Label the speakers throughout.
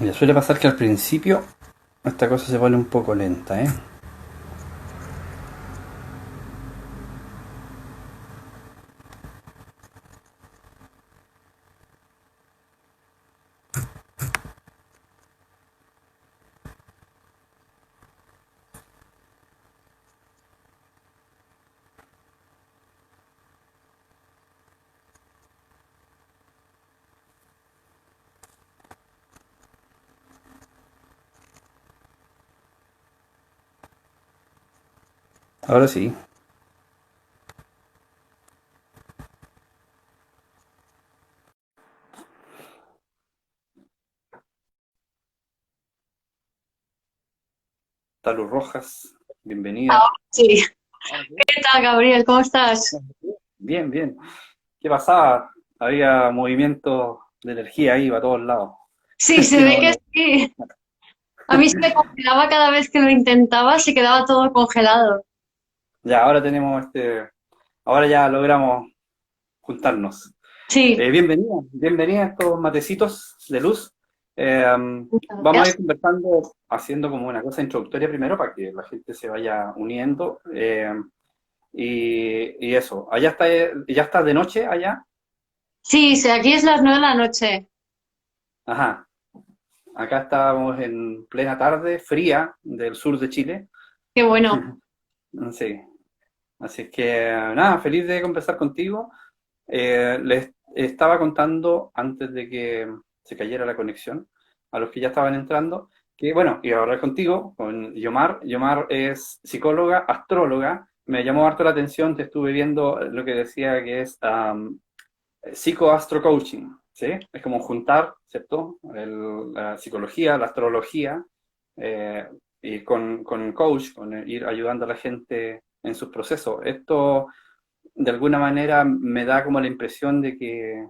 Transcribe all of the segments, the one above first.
Speaker 1: Le suele pasar que al principio esta cosa se pone un poco lenta, ¿eh? Ahora sí. Talu Rojas, bienvenida.
Speaker 2: Ahora sí.
Speaker 1: Ah, sí.
Speaker 2: ¿Qué tal, Gabriel? ¿Cómo estás?
Speaker 1: Bien, bien. ¿Qué pasaba? Había movimiento de energía ahí para todos lados.
Speaker 2: Sí, se
Speaker 1: Que
Speaker 2: ve
Speaker 1: no,
Speaker 2: que
Speaker 1: no.
Speaker 2: sí. A mí se me congelaba cada vez que lo intentaba, se quedaba todo congelado.
Speaker 1: Ya, ahora ahora ya logramos juntarnos.
Speaker 2: Sí,
Speaker 1: Bienvenida a estos matecitos de luz. Eh,
Speaker 2: muchas
Speaker 1: Vamos a ir
Speaker 2: gracias.
Speaker 1: conversando, haciendo como una cosa introductoria primero para que la gente se vaya uniendo. Y eso, ya está de noche allá.
Speaker 2: Sí, sí, aquí es las 9 de la noche.
Speaker 1: Ajá, acá estábamos en plena tarde, fría, del sur de Chile.
Speaker 2: Qué bueno.
Speaker 1: Sí, así es que nada, feliz de conversar contigo. Les estaba contando antes de que se cayera la conexión a los que ya estaban entrando, que bueno, iba a hablar contigo, con Yomar. Yomar es psicóloga, astróloga. Me llamó harto la atención, te estuve viendo lo que decía que es psicoastrocoaching, ¿sí? Es como juntar, ¿cierto? La psicología, la astrología, eh, y con el coach, con ir ayudando a la gente en sus procesos. Esto de alguna manera me da como la impresión de que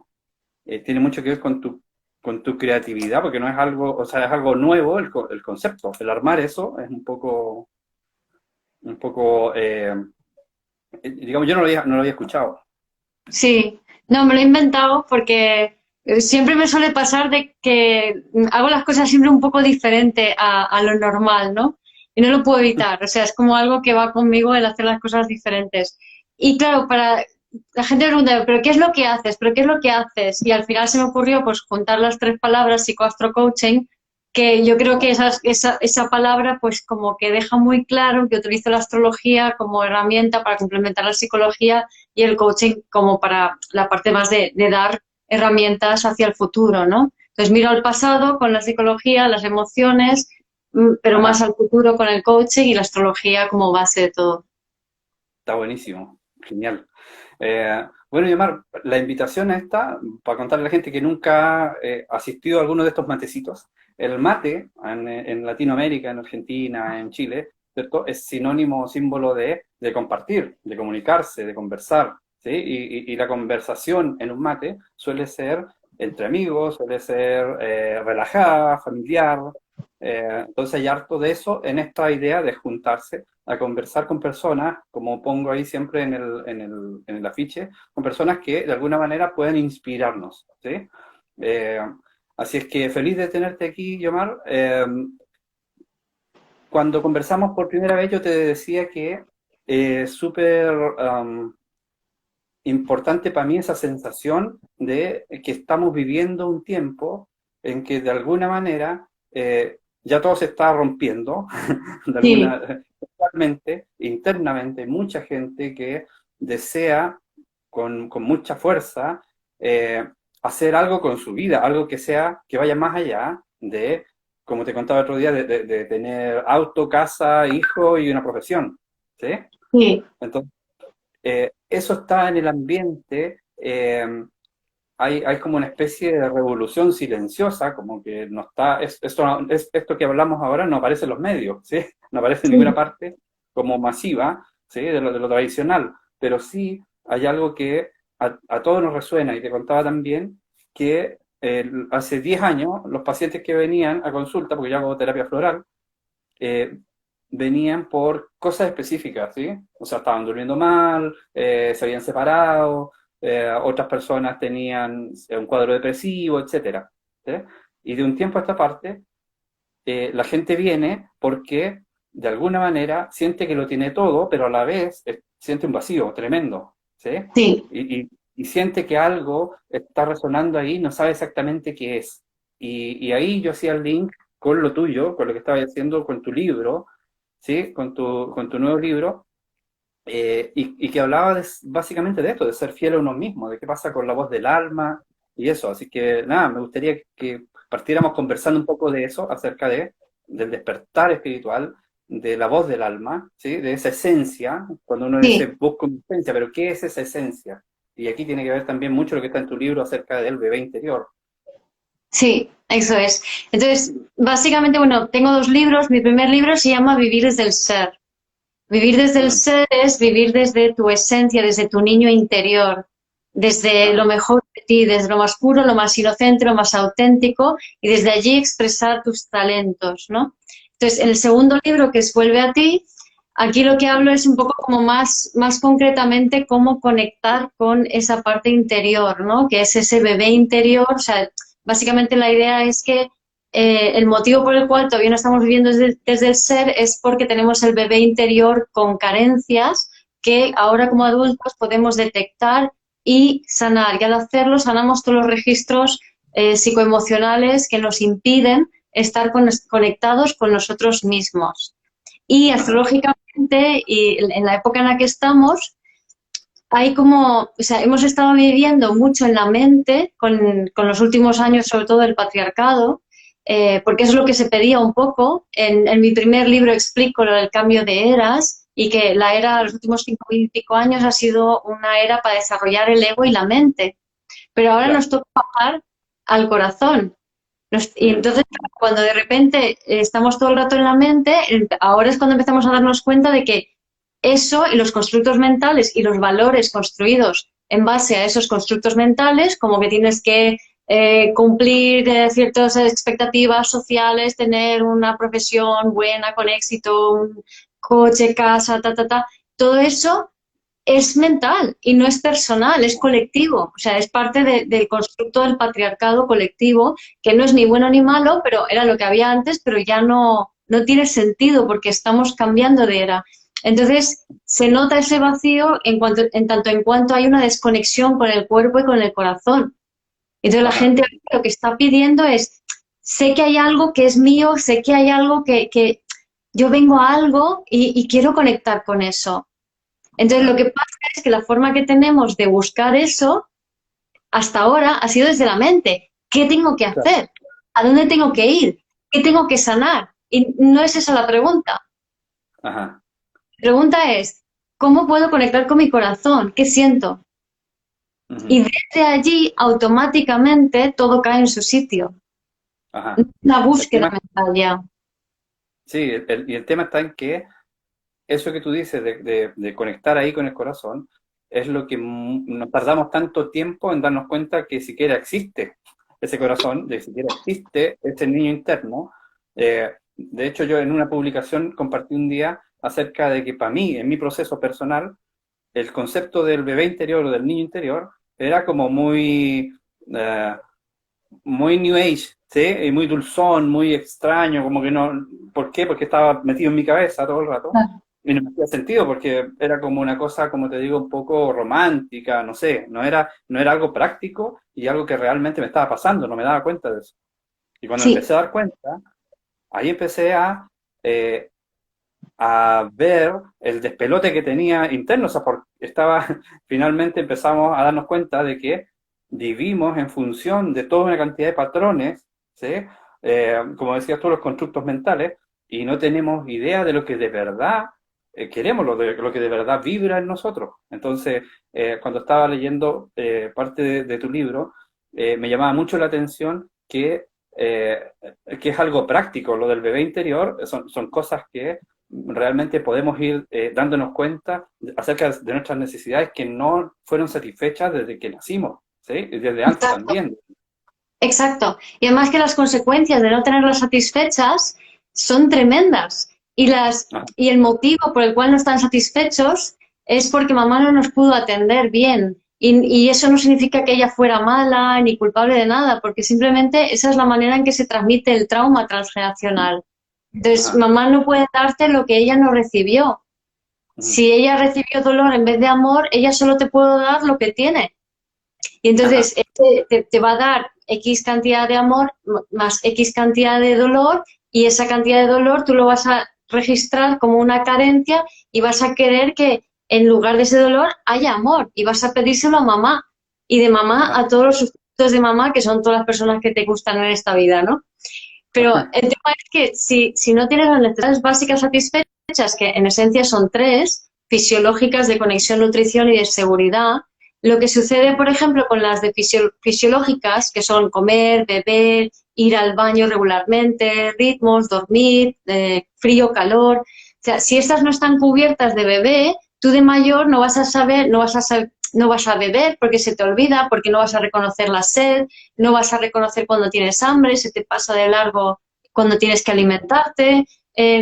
Speaker 1: tiene mucho que ver con tu creatividad, porque no es algo, o sea, es algo nuevo el concepto. El armar eso es un poco, digamos, yo no lo había escuchado.
Speaker 2: Sí, no, me lo he inventado porque siempre me suele pasar de que hago las cosas siempre un poco diferente a lo normal, ¿no? Y no lo puedo evitar, o sea, es como algo que va conmigo el hacer las cosas diferentes. Y claro, para la gente me pregunta, ¿pero qué es lo que haces? ¿Pero qué es lo que haces? Y al final se me ocurrió pues juntar las tres palabras psicoastrocoaching, que yo creo que esa palabra pues como que deja muy claro que utilizo la astrología como herramienta para complementar la psicología y el coaching como para la parte más de dar herramientas hacia el futuro, ¿no? Entonces miro al pasado con la psicología, las emociones, pero más
Speaker 1: Ajá,
Speaker 2: al futuro con el coaching y la astrología como base de todo.
Speaker 1: está buenísimo, genial. Bueno, Yomar, la invitación esta, para contarle a la gente que nunca ha asistido a alguno de estos matecitos, el mate en Latinoamérica, en Argentina, en Chile, ¿cierto? Es sinónimo, símbolo de compartir, de comunicarse, de conversar, ¿sí? Y la conversación en un mate suele ser entre amigos, suele ser relajada, familiar. Entonces hay harto de eso en esta idea de juntarse a conversar con personas, como pongo ahí siempre en el afiche, con personas que de alguna manera pueden inspirarnos, ¿sí? Eh, Así es que feliz de tenerte aquí, Yomar. Cuando conversamos por primera vez yo te decía que es súper importante para mí esa sensación de que estamos viviendo un tiempo en que de alguna manera ya todo se está rompiendo, de
Speaker 2: Sí,
Speaker 1: alguna, actualmente, internamente, hay mucha gente que desea con mucha fuerza eh, hacer algo con su vida, algo que sea, que vaya más allá de, como te contaba el otro día, de tener auto, casa, hijo y una profesión, ¿sí?
Speaker 2: sí,
Speaker 1: Entonces, eso está en el ambiente. Hay como una especie de revolución silenciosa, como que no está, esto que hablamos ahora no aparece en los medios, ¿sí? No aparece en ninguna
Speaker 2: sí,
Speaker 1: parte como masiva, ¿sí? De lo tradicional, pero sí hay algo que a todos nos resuena, y te contaba también que hace 10 años los pacientes que venían a consulta, porque yo hago terapia floral, eh, venían por cosas específicas, ¿sí? O sea, estaban durmiendo mal, se habían separado, otras personas tenían un cuadro depresivo, etcétera, ¿sí? Y de un tiempo a esta parte, la gente viene porque de alguna manera siente que lo tiene todo, pero a la vez siente un vacío tremendo, ¿sí?
Speaker 2: Sí,
Speaker 1: Y siente que algo está resonando ahí, no sabe exactamente qué es. Y ahí yo hacía el link con lo tuyo, con lo que estabas haciendo con tu libro, ¿sí? Con tu nuevo libro, y que hablaba básicamente de esto, de ser fiel a uno mismo, de qué pasa con la voz del alma y eso. Así que nada, me gustaría que partiéramos conversando un poco de eso, acerca del despertar espiritual, de la voz del alma, ¿sí? De esa esencia, cuando uno dice
Speaker 2: sí,
Speaker 1: busca una esencia, pero ¿qué es esa esencia? Y aquí tiene que ver también mucho lo que está en tu libro acerca del bebé interior.
Speaker 2: sí, eso es. Entonces, básicamente, bueno, tengo dos libros. Mi primer libro se llama Vivir desde el ser. Vivir desde el
Speaker 1: Mm,
Speaker 2: ser es vivir desde tu esencia, desde tu niño interior, desde lo
Speaker 1: ajá,
Speaker 2: mejor de ti, desde lo más puro, lo más inocente, lo más auténtico, y desde allí expresar tus talentos, ¿no? Entonces, en el segundo libro, que es Vuelve a ti, aquí lo que hablo es un poco como más concretamente cómo conectar con esa parte interior, ¿no? Que es ese bebé interior. O sea, básicamente la idea es que el motivo por el cual todavía no estamos viviendo desde el ser es porque tenemos el bebé interior con carencias que ahora como adultos podemos detectar y sanar. Y al hacerlo sanamos todos los registros psicoemocionales que nos impiden estar conectados con nosotros mismos. Y
Speaker 1: ajá,
Speaker 2: astrológicamente, y en la época en la que estamos, hay como, o sea, hemos estado viviendo mucho en la mente con los últimos años, sobre todo el patriarcado, porque es lo que se pedía un poco. En mi primer libro explico lo del cambio de eras y que la era, los últimos 5.000 y pico años ha sido una era para desarrollar el ego y la mente. Pero ahora
Speaker 1: claro.
Speaker 2: nos toca bajar al corazón. Y
Speaker 1: Mm,
Speaker 2: entonces, cuando de repente estamos todo el rato en la mente, ahora es cuando empezamos a darnos cuenta de que eso y los constructos mentales y los valores construidos en base a esos constructos mentales, como que tienes que cumplir ciertas expectativas sociales, tener una profesión buena, con éxito, un coche, casa, todo eso es mental y no es personal, es colectivo. O sea, es parte del constructo del patriarcado colectivo, que no es ni bueno ni malo, pero era lo que había antes, pero ya no tiene sentido porque estamos cambiando de era. Entonces, se nota ese vacío en tanto en cuanto hay una desconexión con el cuerpo y con el corazón. Entonces, la
Speaker 1: ajá,
Speaker 2: gente lo que está pidiendo es, sé que hay algo que es mío, sé que hay algo que yo vengo a algo y quiero conectar con eso. Entonces, lo
Speaker 1: claro,
Speaker 2: que pasa es que la forma que tenemos de buscar eso hasta ahora ha sido desde la mente. ¿Qué tengo que
Speaker 1: claro,
Speaker 2: hacer? ¿A dónde tengo que ir? ¿Qué tengo que sanar? Y no es esa la pregunta.
Speaker 1: ajá.
Speaker 2: La pregunta es, ¿cómo puedo conectar con mi corazón? ¿Qué siento? Y
Speaker 1: Ujú,
Speaker 2: desde allí, automáticamente, todo cae en su sitio.
Speaker 1: ajá.
Speaker 2: Una
Speaker 1: El
Speaker 2: búsqueda
Speaker 1: tema,
Speaker 2: mental ya.
Speaker 1: sí, y el tema está en que eso que tú dices de conectar ahí con el corazón es lo que nos tardamos tanto tiempo en darnos cuenta que siquiera existe ese corazón, de que siquiera existe ese niño interno. De hecho, yo en una publicación compartí un día acerca de que para mí, en mi proceso personal, el concepto del bebé interior o del niño interior era como eh, muy New Age, ¿sí? Y muy dulzón, muy extraño, como que no. ¿Por qué? Porque estaba metido en mi cabeza todo el rato. Y no me hacía sentido porque era como una cosa, como te digo, un poco romántica, no sé, no era algo práctico y algo que realmente me estaba pasando, no me daba cuenta de eso. Y cuando me
Speaker 2: Sí,
Speaker 1: empecé a dar cuenta, ahí empecé eh, a ver el despelote que tenía interno, o sea, porque estaba, finalmente empezamos a darnos cuenta de que vivimos en función de toda una cantidad de patrones, ¿sí? Como decías tú, los constructos mentales, y no tenemos idea de lo que de verdad queremos, lo que de verdad vibra en nosotros. Entonces, cuando estaba leyendo parte de tu libro, me llamaba mucho la atención eh, que es algo práctico, lo del bebé interior, son cosas que realmente podemos ir dándonos cuenta acerca de nuestras necesidades que no fueron satisfechas desde que nacimos, ¿sí? Y desde antes
Speaker 2: exacto.
Speaker 1: también.
Speaker 2: Exacto. Y además que las consecuencias de no tenerlas satisfechas son tremendas.
Speaker 1: Ajá,
Speaker 2: Y el motivo por el cual no están satisfechos es porque mamá no nos pudo atender bien. Y eso no significa que ella fuera mala ni culpable de nada, porque simplemente esa es la manera en que se transmite el trauma transgeneracional. Entonces,
Speaker 1: Ajá.
Speaker 2: mamá no puede darte lo que ella no recibió.
Speaker 1: Ujú.
Speaker 2: Si ella recibió dolor en vez de amor, ella solo te puede dar lo que tiene. Y
Speaker 1: Ajá.
Speaker 2: entonces te va a dar X cantidad de amor más X cantidad de dolor, y esa cantidad de dolor tú lo vas a registrar como una carencia y vas a querer que en lugar de ese dolor haya amor y vas a pedírselo a mamá y de mamá
Speaker 1: Ajá.
Speaker 2: a todos los sustitutos de mamá, que son todas las personas que te gustan en esta vida, ¿no? Pero el tema es que si no tienes las necesidades básicas satisfechas, que en esencia son tres, fisiológicas, de conexión, nutrición y de seguridad, lo que sucede, por ejemplo, con las de fisiológicas, que son comer, beber, ir al baño regularmente, ritmos, dormir, frío, calor, o sea, si estas no están cubiertas de bebé, tú de mayor no vas a saber, no vas a beber porque se te olvida, porque no vas a reconocer la sed, no vas a reconocer cuando tienes hambre, se te pasa de largo cuando tienes que alimentarte,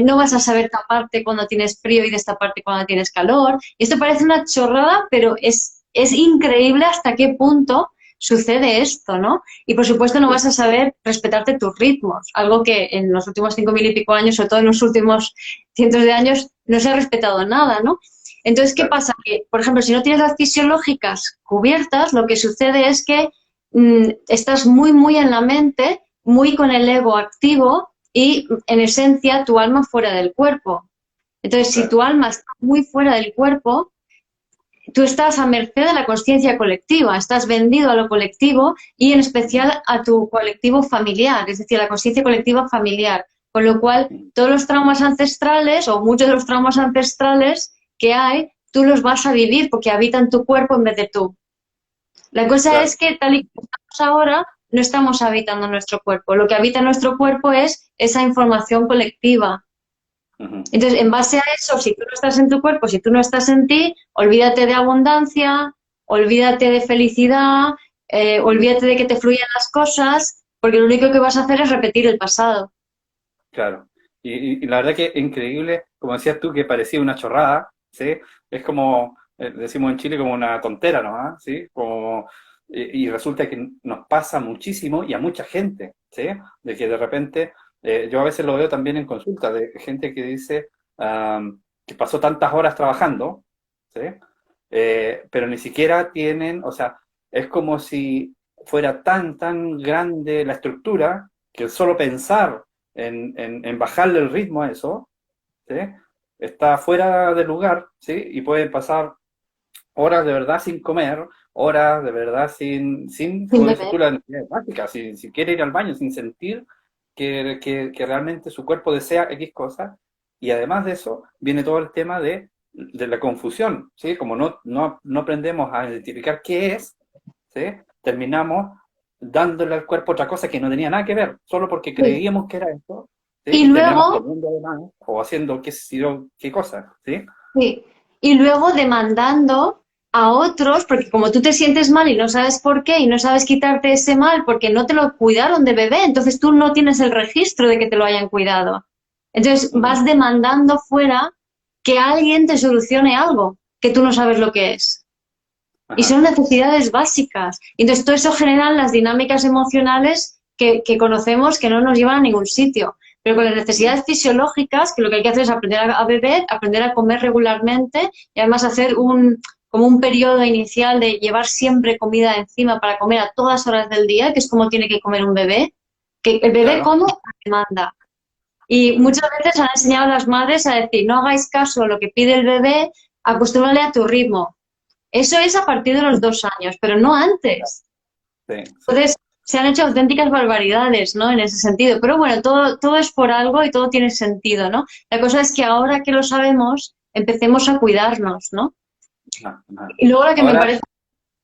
Speaker 2: no vas a saber taparte cuando tienes frío y destaparte cuando tienes calor. Y esto parece una chorrada, pero es increíble hasta qué punto sucede esto, ¿no? Y por supuesto no vas a saber respetarte tus ritmos, algo que en los últimos 5.000 y pico años, sobre todo en los últimos cientos de años, no se ha respetado nada, ¿no? Entonces, ¿qué
Speaker 1: Claro.
Speaker 2: pasa? Que, por ejemplo, si no tienes las fisiológicas cubiertas, lo que sucede es que estás muy, muy en la mente, muy con el ego activo y, en esencia, tu alma fuera del cuerpo. Entonces, si
Speaker 1: Claro.
Speaker 2: tu alma está muy fuera del cuerpo, tú estás a merced de la conciencia colectiva, estás vendido a lo colectivo y en especial a tu colectivo familiar, es decir, a la conciencia colectiva familiar. Con lo cual, todos los traumas ancestrales o muchos de los traumas ancestrales que hay, tú los vas a vivir porque habitan tu cuerpo en vez de tú. La cosa
Speaker 1: Claro.
Speaker 2: es que tal y como estamos ahora, no estamos habitando nuestro cuerpo. Lo que habita en nuestro cuerpo es esa información colectiva.
Speaker 1: Ujú.
Speaker 2: Entonces, en base a eso, si tú no estás en tu cuerpo, si tú no estás en ti, olvídate de abundancia, olvídate de felicidad, olvídate de que te fluyan las cosas, porque lo único que vas a hacer es repetir el pasado.
Speaker 1: Claro. Y la verdad que es increíble, como decías tú, que parecía una chorrada, ¿sí? Es como, decimos en Chile, como una tontera, ¿no? ¿Sí? Como, y resulta que nos pasa muchísimo y a mucha gente, ¿sí? De que de repente, yo a veces lo veo también en consulta, de gente que dice que pasó tantas horas trabajando, ¿sí? Pero ni siquiera tienen, o sea, es como si fuera tan grande la estructura que solo pensar en bajarle el ritmo a eso, ¿sí? Está fuera de lugar, ¿sí? Y pueden pasar horas de verdad sin comer, horas de verdad
Speaker 2: Sin
Speaker 1: como dices
Speaker 2: beber.
Speaker 1: tú, las necesidades básicas, sin quiere ir al baño, sin sentir que realmente su cuerpo desea X cosas. Y además de eso, viene todo el tema de la confusión, ¿sí? Como no aprendemos a identificar qué es, ¿sí? Terminamos dándole al cuerpo otra cosa que no tenía nada que ver, solo porque
Speaker 2: Sí.
Speaker 1: creíamos que era esto, ¿sí?
Speaker 2: Y
Speaker 1: Y terminamos
Speaker 2: luego,
Speaker 1: comiendo además, o haciendo qué sé yo, qué cosa, ¿sí?
Speaker 2: sí. Y luego demandando a otros, porque como tú te sientes mal y no sabes por qué y no sabes quitarte ese mal porque no te lo cuidaron de bebé, entonces tú no tienes el registro de que te lo hayan cuidado. Entonces
Speaker 1: Ujú.
Speaker 2: vas demandando fuera que alguien te solucione algo que tú no sabes lo que es. Y
Speaker 1: Ajá.
Speaker 2: son necesidades básicas. Entonces, todo eso genera las dinámicas emocionales que conocemos que no nos llevan a ningún sitio. Pero con las
Speaker 1: Ujú.
Speaker 2: necesidades fisiológicas, que lo que hay que hacer es aprender a beber, aprender a comer regularmente y además hacer como un periodo inicial de llevar siempre comida encima para comer a todas horas del día, que es como tiene que comer un bebé, que el bebé
Speaker 1: Claro.
Speaker 2: come a demanda. Y
Speaker 1: Ujú.
Speaker 2: muchas veces han enseñado a las madres a decir, no hagáis caso a lo que pide el bebé, acostúmbrale a tu ritmo. Eso es a partir de los 2 años, pero no antes.
Speaker 1: Sí, sí.
Speaker 2: Entonces, se han hecho auténticas barbaridades, ¿no? En ese sentido. Pero bueno, todo es por algo y todo tiene sentido, ¿no? La cosa es que ahora que lo sabemos, empecemos a cuidarnos, ¿no?
Speaker 1: Ajá, ajá.
Speaker 2: Y luego
Speaker 1: Ahora,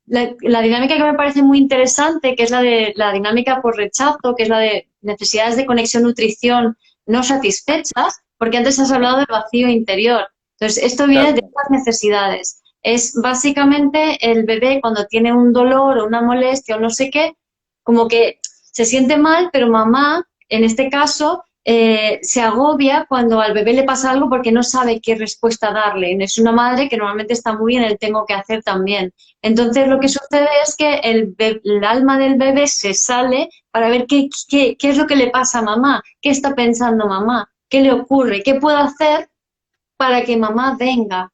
Speaker 2: la dinámica que me parece muy interesante, que es la de la dinámica por rechazo, que es la de necesidades de conexión nutrición no satisfechas, porque antes has
Speaker 1: ajá,
Speaker 2: hablado del vacío interior. Entonces, esto viene de
Speaker 1: claro,
Speaker 2: estas necesidades. Es básicamente el bebé cuando tiene un dolor o una molestia o no sé qué, como que se siente mal, pero mamá, en este caso, se agobia cuando al bebé le pasa algo porque no sabe qué respuesta darle. Es una madre que normalmente está muy en el tengo que hacer también. Entonces lo que sucede es que el alma del bebé se sale para ver qué es lo que le pasa a mamá, qué está pensando mamá, qué le ocurre, qué puedo hacer para que mamá venga.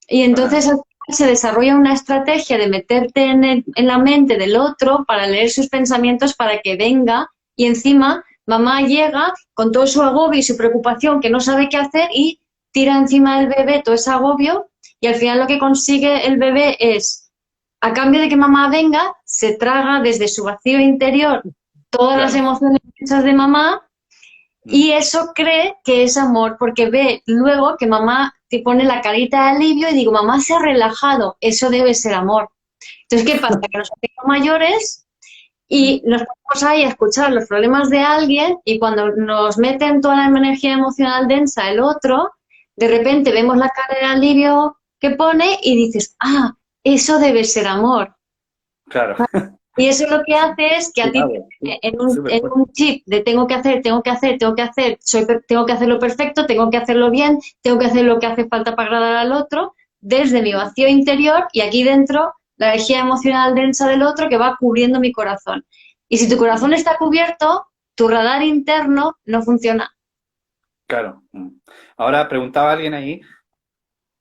Speaker 2: Y
Speaker 1: Ajá,
Speaker 2: entonces al final se desarrolla una estrategia de meterte en la mente del otro para leer sus pensamientos para que venga y encima mamá llega con todo su agobio y su preocupación que no sabe qué hacer y tira encima del bebé todo ese agobio y al final lo que consigue el bebé es, a cambio de que mamá venga, se traga desde su vacío interior todas las
Speaker 1: claro.
Speaker 2: emociones hechas de mamá
Speaker 1: Mm,
Speaker 2: y eso cree que es amor, porque ve luego que mamá te pone la carita de alivio y digo, mamá se ha relajado, eso debe ser amor. Entonces, ¿qué pasa? Que nos hacemos mayores
Speaker 1: mm,
Speaker 2: y nos ponemos ahí a escuchar los problemas de alguien y cuando nos meten toda la energía emocional densa el otro, de repente vemos la cara de alivio que pone y dices, ah, eso debe ser amor.
Speaker 1: claro.
Speaker 2: Y eso lo que hace es que a ti
Speaker 1: Cuidado, súper
Speaker 2: en
Speaker 1: fuerte.
Speaker 2: un chip de tengo que hacer, tengo que hacer, tengo que hacer, tengo que hacerlo perfecto, tengo que hacerlo bien, tengo que hacer lo que hace falta para agradar al otro, desde mi vacío interior y aquí dentro la energía emocional densa del otro que va cubriendo mi corazón. Y si tu corazón
Speaker 1: Mm,
Speaker 2: está cubierto, tu radar interno no funciona.
Speaker 1: claro. Mm. Ahora preguntaba alguien ahí,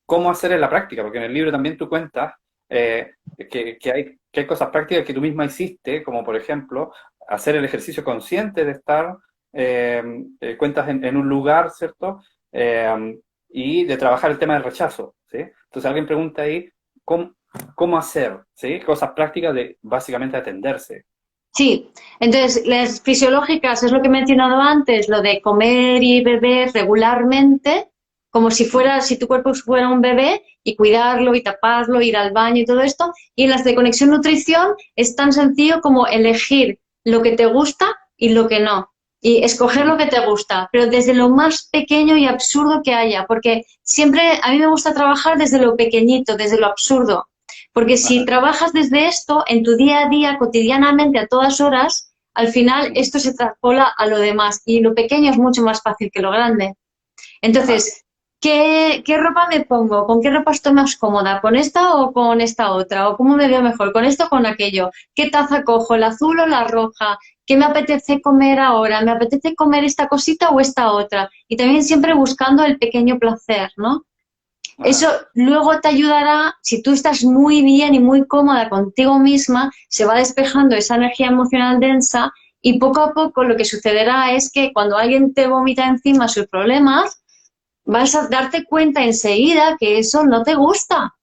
Speaker 1: ¿cómo hacer en la práctica? Porque en el libro también tú cuentas que hay cosas prácticas que tú misma hiciste, como por ejemplo hacer el ejercicio consciente de estar, cuentas en un lugar, ¿cierto? Y de trabajar el tema del rechazo, ¿sí? Entonces alguien pregunta ahí, ¿cómo, cómo hacer, ¿sí? Cosas prácticas de básicamente atenderse.
Speaker 2: Sí, entonces las fisiológicas es lo que he mencionado antes, lo de comer y beber regularmente, como si
Speaker 1: Mm,
Speaker 2: fuera, si tu cuerpo fuera un bebé y cuidarlo y taparlo, ir al baño y todo esto. Y en las de conexión nutrición es tan sencillo como elegir lo que te gusta y lo que no. Y escoger lo
Speaker 1: mm,
Speaker 2: que te gusta, pero desde lo más pequeño y absurdo que haya, porque siempre a mí me gusta trabajar desde lo pequeñito, desde lo absurdo. Porque si
Speaker 1: ajá,
Speaker 2: trabajas desde esto en tu día a día, cotidianamente, a todas horas, al final
Speaker 1: mm,
Speaker 2: esto se traspola a lo demás y lo pequeño es mucho más fácil que lo grande.
Speaker 1: ajá,
Speaker 2: Entonces, ¿qué ropa me pongo? ¿Con qué ropa estoy más cómoda? ¿Con esta o con esta otra? ¿O cómo me veo mejor? ¿Con esto o con aquello? ¿Qué taza cojo? ¿La azul o la roja? ¿Qué me apetece comer ahora? ¿Me apetece comer esta cosita o esta otra? Y también siempre buscando el pequeño placer, ¿no? Eso
Speaker 1: ajá,
Speaker 2: luego te ayudará, si tú estás muy bien y muy cómoda contigo misma, se va despejando esa energía emocional densa y poco a poco lo que sucederá es que cuando alguien te vomita encima sus problemas, vas a darte cuenta enseguida que eso no te gusta.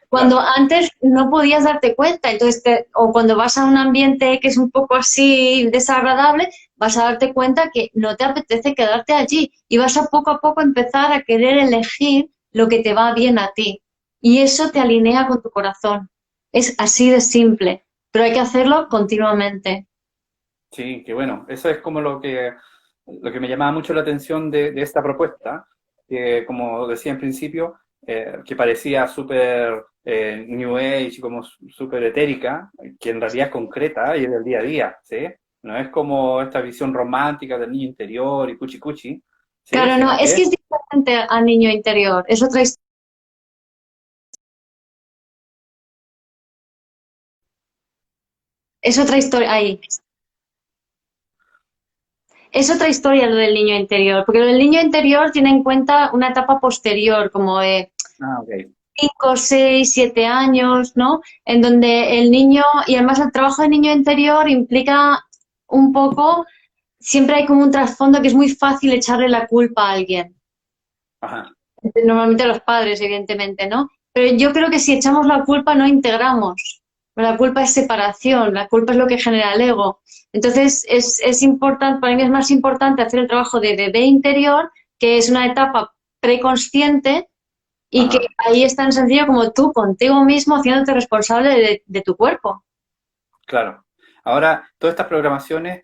Speaker 2: Cuando
Speaker 1: claro,
Speaker 2: antes no podías darte cuenta, entonces o cuando vas a un ambiente que es un poco así desagradable, vas a darte cuenta que no te apetece quedarte allí y vas a poco empezar a querer elegir lo que te va bien a ti. Y eso te alinea con tu corazón. Es así de simple, pero hay que hacerlo continuamente.
Speaker 1: sí, que bueno, eso es como lo que me llamaba mucho la atención de esta propuesta, que como decía en principio, que parecía súper New Age, como súper etérica, que en realidad es concreta y es del día a día, ¿sí? No es como esta visión romántica del niño interior y cuchi cuchi, ¿sí?
Speaker 2: Claro, no,
Speaker 1: Sino
Speaker 2: es
Speaker 1: que
Speaker 2: que es diferente al niño interior, es otra historia ahí. Es otra historia lo del niño interior, porque lo del niño interior tiene en cuenta una etapa posterior, como de
Speaker 1: ah, ok.
Speaker 2: 5, 6, 7 años, ¿no? En donde el niño, y además el trabajo del niño interior implica un poco, siempre hay como un trasfondo que es muy fácil echarle la culpa a alguien.
Speaker 1: Ajá,
Speaker 2: Normalmente a los padres, evidentemente, ¿no? Pero yo creo que si echamos la culpa no integramos. La culpa es separación, la culpa es lo que genera el ego. Entonces es importante, para mí es más importante hacer el trabajo de bebé interior, que es una etapa preconsciente y que
Speaker 1: ajá,
Speaker 2: ahí es tan sencillo como tú contigo mismo haciéndote responsable de tu cuerpo.
Speaker 1: claro. Ahora, todas estas programaciones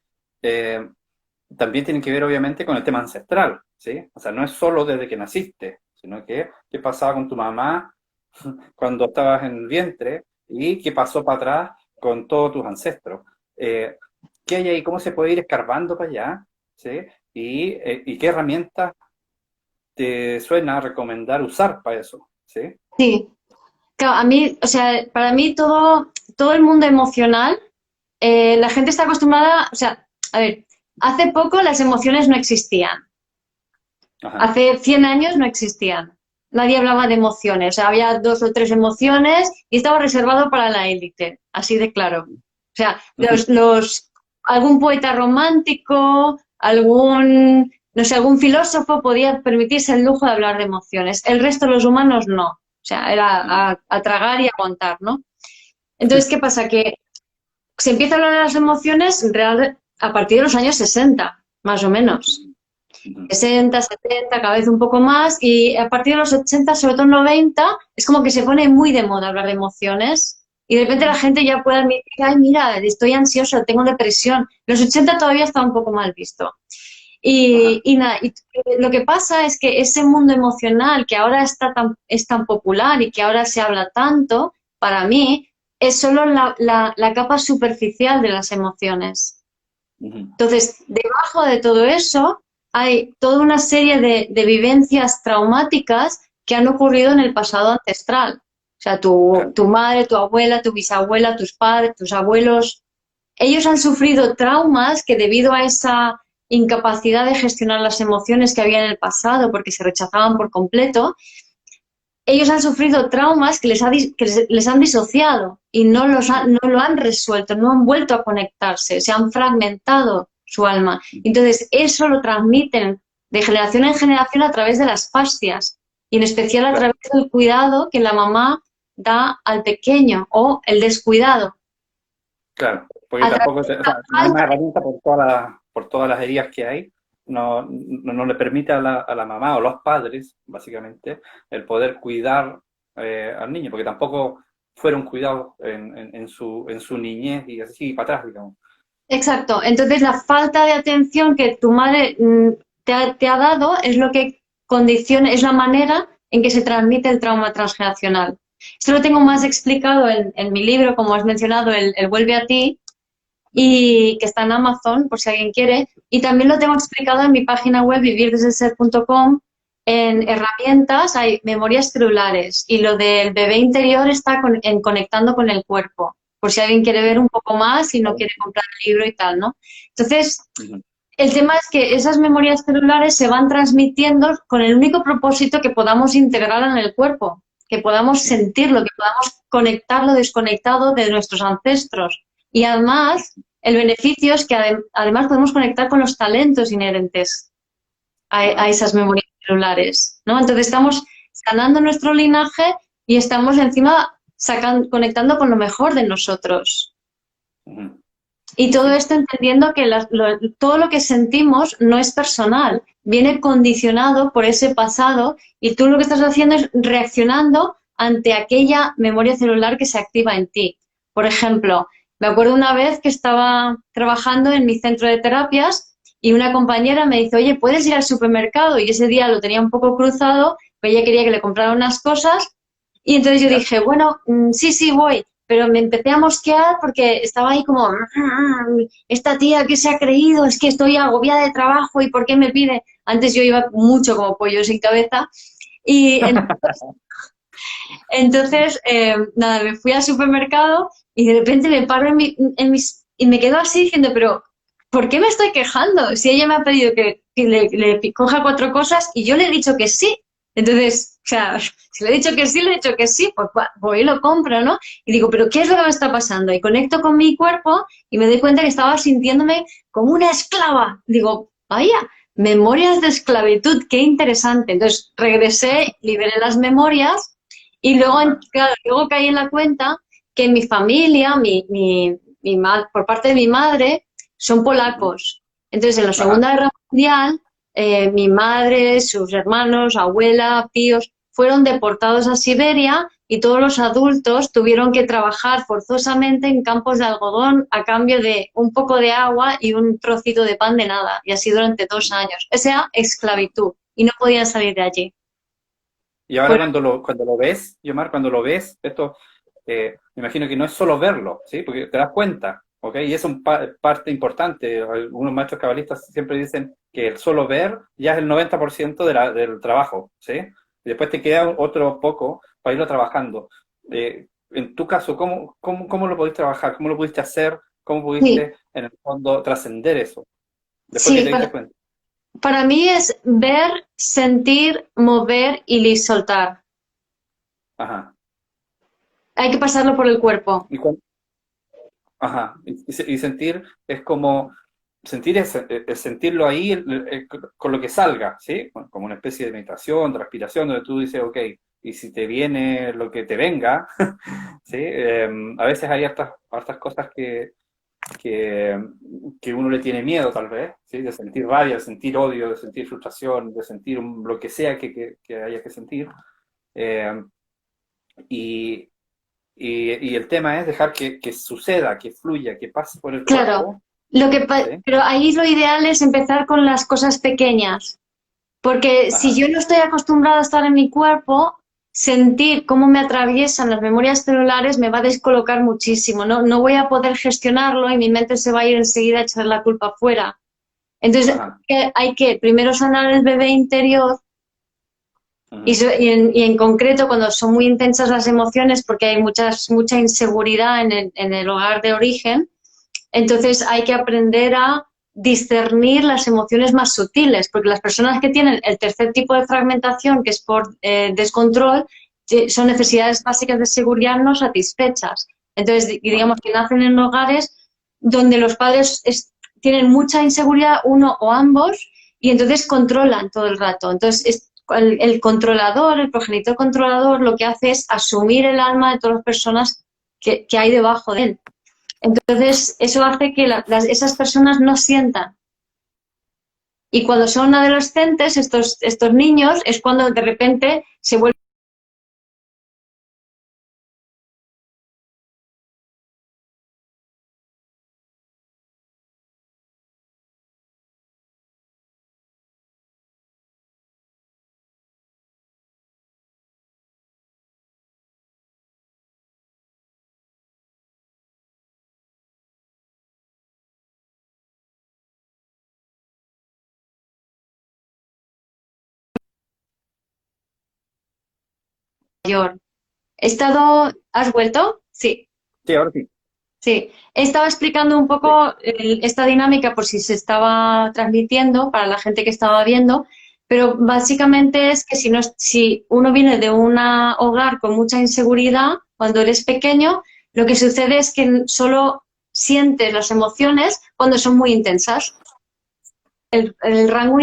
Speaker 1: también tienen que ver obviamente con el tema ancestral, ¿sí? O sea, no es solo desde que naciste, sino que qué pasaba con tu mamá cuando estabas en el vientre y qué pasó para atrás con todos tus ancestros. Eh, ¿Qué hay ahí? ¿Cómo se puede ir escarbando para allá? ¿Sí? y qué herramientas te suena recomendar usar para eso, ¿sí?
Speaker 2: Sí, claro, a mí, o sea, para mí todo el mundo emocional, la gente está acostumbrada, o sea, a ver, hace poco las emociones no existían.
Speaker 1: Ajá.
Speaker 2: Hace 100 años no existían. Nadie hablaba de emociones. O sea, había dos o tres emociones y estaba reservado para la élite, así de claro. O sea, algún poeta romántico, no sé, algún filósofo podía permitirse el lujo de hablar de emociones. El resto de los humanos no. O sea, era a tragar y aguantar, ¿no? Entonces, ¿qué pasa? Que se empieza a hablar de las emociones a partir de los años 60, más o menos. 60, 70, cada vez un poco más, y a partir de los 80, sobre todo 90, es como que se pone muy de moda hablar de emociones y de repente la gente ya puede admitir, ay, mira, estoy ansiosa, tengo depresión. Los 80 todavía está un poco mal visto.
Speaker 1: Ajá.
Speaker 2: Y lo que pasa es que ese mundo emocional que ahora es tan popular y que ahora se habla tanto, para mí, es solo la capa superficial de las emociones.
Speaker 1: Ujú.
Speaker 2: Entonces, debajo de todo eso hay toda una serie de vivencias traumáticas que han ocurrido en el pasado ancestral. O sea,
Speaker 1: Claro.
Speaker 2: tu madre, tu abuela, tu bisabuela, tus padres, tus abuelos, ellos han sufrido traumas que debido a esa incapacidad de gestionar las emociones que había en el pasado porque se rechazaban por completo, ellos han sufrido traumas que les han disociado y no lo han resuelto, no han vuelto a conectarse, se han fragmentado su alma. Entonces, eso lo transmiten de generación en generación a través de las fascias y en especial a
Speaker 1: Claro.
Speaker 2: través del cuidado que la mamá da al pequeño o el descuidado.
Speaker 1: Claro, porque
Speaker 2: A través
Speaker 1: tampoco,
Speaker 2: de
Speaker 1: o
Speaker 2: la
Speaker 1: sea, la misma
Speaker 2: falta.
Speaker 1: herramienta por todas las heridas que hay, no le permite a la mamá o los padres, básicamente, el poder cuidar al niño, porque tampoco fueron cuidados en su niñez y así para atrás, digamos.
Speaker 2: Exacto. Entonces, la falta de atención que tu madre te ha dado es lo que condiciona, es la manera en que se transmite el trauma transgeneracional. Esto lo tengo más explicado en mi libro, como has mencionado, el Vuelve a ti,
Speaker 1: Ujú.
Speaker 2: y que está en Amazon, por si alguien quiere. Y también lo tengo explicado en mi página web, vivirdeselser.com, en herramientas, hay memorias celulares. Y lo del bebé interior está en conectando con el cuerpo, por si alguien quiere ver un poco más y no quiere comprar el libro y tal, ¿no? Entonces,
Speaker 1: Ujú.
Speaker 2: el tema es que esas memorias celulares se van transmitiendo con el único propósito que podamos integrarla en el cuerpo, que podamos sentirlo, que podamos conectar lo desconectado de nuestros ancestros. Y además, el beneficio es que además podemos conectar con los talentos inherentes a
Speaker 1: Ajá.
Speaker 2: esas memorias celulares, ¿no? Entonces estamos sanando nuestro linaje y estamos encima conectando con lo mejor de nosotros.
Speaker 1: Ujú.
Speaker 2: Y todo
Speaker 1: Sí.
Speaker 2: esto entendiendo que todo lo que sentimos no es personal, viene condicionado por ese pasado y tú lo que estás haciendo es reaccionando ante aquella memoria celular que se activa en ti. Por ejemplo, me acuerdo una vez que estaba trabajando en mi centro de terapias y una compañera me dice, oye, ¿puedes ir al supermercado? Y ese día lo tenía un poco cruzado, pues ella quería que le comprara unas cosas y entonces yo
Speaker 1: ¿Ya?
Speaker 2: dije, bueno, sí, sí, voy, pero me empecé a mosquear porque estaba ahí como, esta tía que se ha creído, es que estoy agobiada de trabajo y ¿por qué me pide? Antes yo iba mucho como pollo sin cabeza y entonces nada, me fui al supermercado y de repente me paro y me quedo así diciendo, pero ¿por qué me estoy quejando? Si ella me ha pedido que le coja cuatro cosas y yo le he dicho que sí. Entonces, o sea, si le he dicho que sí, le he dicho que sí, pues voy y lo compro, ¿no? Y digo, pero ¿qué es lo que me está pasando? Y conecto con mi cuerpo y me doy cuenta que estaba sintiéndome como una esclava. Digo, vaya, memorias de esclavitud, qué interesante. Entonces regresé, liberé las memorias y luego,
Speaker 1: Ajá.
Speaker 2: claro, luego caí en la cuenta que mi familia, por parte de mi madre, son
Speaker 1: Ujú.
Speaker 2: polacos. Entonces, en la
Speaker 1: Ajá.
Speaker 2: Segunda Guerra Mundial, mi madre, sus hermanos, abuela, tíos, fueron deportados a Siberia y todos los adultos tuvieron que trabajar forzosamente en campos de algodón a cambio de un poco de agua y un trocito de pan de nada. Y así durante 2 años. Esa esclavitud. Y no podían salir de allí.
Speaker 1: Y ahora
Speaker 2: Fueron
Speaker 1: cuando lo ves, Yomar, cuando lo ves, esto, me imagino que no es solo verlo, ¿sí? Porque te das cuenta. ¿ok? Y es un parte importante. Algunos maestros cabalistas siempre dicen que el solo ver ya es el 90% del trabajo, ¿sí? Y después te queda otro poco para irlo trabajando. En tu caso, ¿cómo lo pudiste trabajar? ¿Cómo lo pudiste hacer? ¿Cómo
Speaker 2: Sí,
Speaker 1: pudiste, en el fondo, trascender eso? Después que
Speaker 2: sí,
Speaker 1: te diste cuenta.
Speaker 2: para mí es ver, sentir, mover y soltar.
Speaker 1: Ajá.
Speaker 2: Hay que pasarlo por el cuerpo.
Speaker 1: ¿Y ajá, y sentir es como, sentir es sentirlo ahí con lo que salga, ¿sí? Como una especie de meditación, de respiración, donde tú dices, ok, y si te viene lo que te venga, ¿sí? A veces hay hartas cosas que, que uno le tiene miedo tal vez, ¿sí? De sentir rabia, de sentir odio, de sentir frustración, de sentir lo que sea que haya que sentir. Eh, y, y el tema es dejar que suceda, que fluya, que pase por el
Speaker 2: Claro,
Speaker 1: cuerpo, ¿sí?
Speaker 2: pero ahí lo ideal es empezar con las cosas pequeñas, porque si
Speaker 1: Ajá,
Speaker 2: yo no estoy acostumbrada a estar en mi cuerpo, sentir cómo me atraviesan las memorias celulares me va a descolocar muchísimo, no, no voy a poder gestionarlo y mi mente se va a ir enseguida a echar la culpa afuera. Entonces,
Speaker 1: ajá.
Speaker 2: hay que primero sanar el bebé interior
Speaker 1: Ujú.
Speaker 2: y en concreto cuando son muy intensas las emociones porque hay mucha inseguridad en el hogar de origen, entonces hay que aprender a discernir las emociones más sutiles, porque las personas que tienen el tercer tipo de fragmentación, que es por descontrol, son necesidades básicas de seguridad no satisfechas. Entonces,
Speaker 1: Ajá,
Speaker 2: digamos que nacen en hogares donde los padres tienen mucha inseguridad, uno o ambos, y entonces controlan todo el rato. Entonces, el controlador, el progenitor controlador, lo que hace es asumir el alma de todas las personas que hay debajo de él. Entonces, eso hace que esas personas no sientan. Y cuando son adolescentes, estos niños, es cuando de repente se vuelven mayor. ¿Has vuelto? Sí.
Speaker 1: sí, ahora sí.
Speaker 2: Sí, estaba explicando un
Speaker 1: Sí.
Speaker 2: poco esta dinámica por si se estaba transmitiendo para la gente que estaba viendo, pero básicamente es que si uno viene de un hogar con mucha inseguridad, cuando eres pequeño, lo que sucede es que solo sientes las emociones cuando son muy intensas, el rango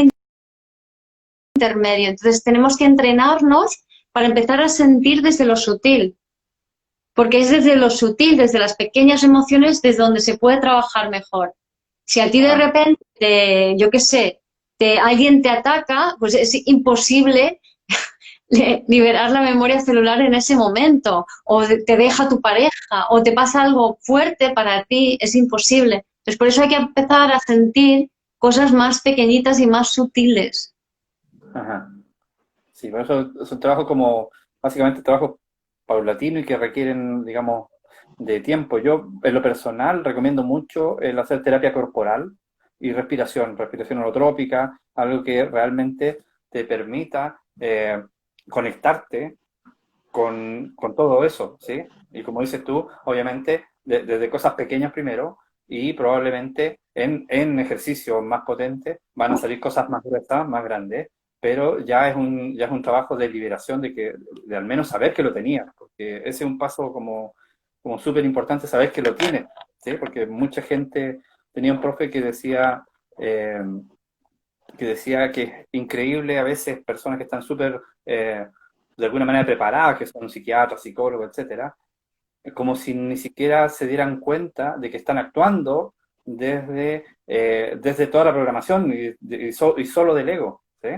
Speaker 2: intermedio. Entonces tenemos que entrenarnos para empezar a sentir desde lo sutil, porque es desde lo sutil, desde las pequeñas emociones, desde donde se puede trabajar mejor. Si a ti de
Speaker 1: Ajá,
Speaker 2: repente, yo qué sé, alguien te ataca, pues es imposible liberar la memoria celular en ese momento, o te deja tu pareja, o te pasa algo fuerte para ti, es imposible. Entonces, por eso hay que empezar a sentir cosas más pequeñitas y más sutiles.
Speaker 1: ajá. Sí, por eso es un trabajo como, básicamente, trabajo paulatino y que requieren, digamos, de tiempo. Yo, en lo personal, recomiendo mucho el hacer terapia corporal y respiración holotrópica, algo que realmente te permita conectarte con todo eso, ¿sí? Y como dices tú, obviamente, desde cosas pequeñas primero y probablemente en ejercicios más potentes van a salir cosas más gruesas, más grandes, pero ya es un trabajo de liberación de al menos saber que lo tenías, porque ese es un paso como súper importante, saber que lo tienes, ¿sí? Porque mucha gente, tenía un profe eh, que decía que es increíble a veces personas que están súper de alguna manera preparadas, que son psiquiatras, psicólogos, etcétera, como si ni siquiera se dieran cuenta de que están actuando desde toda la programación y solo del ego, ¿sí?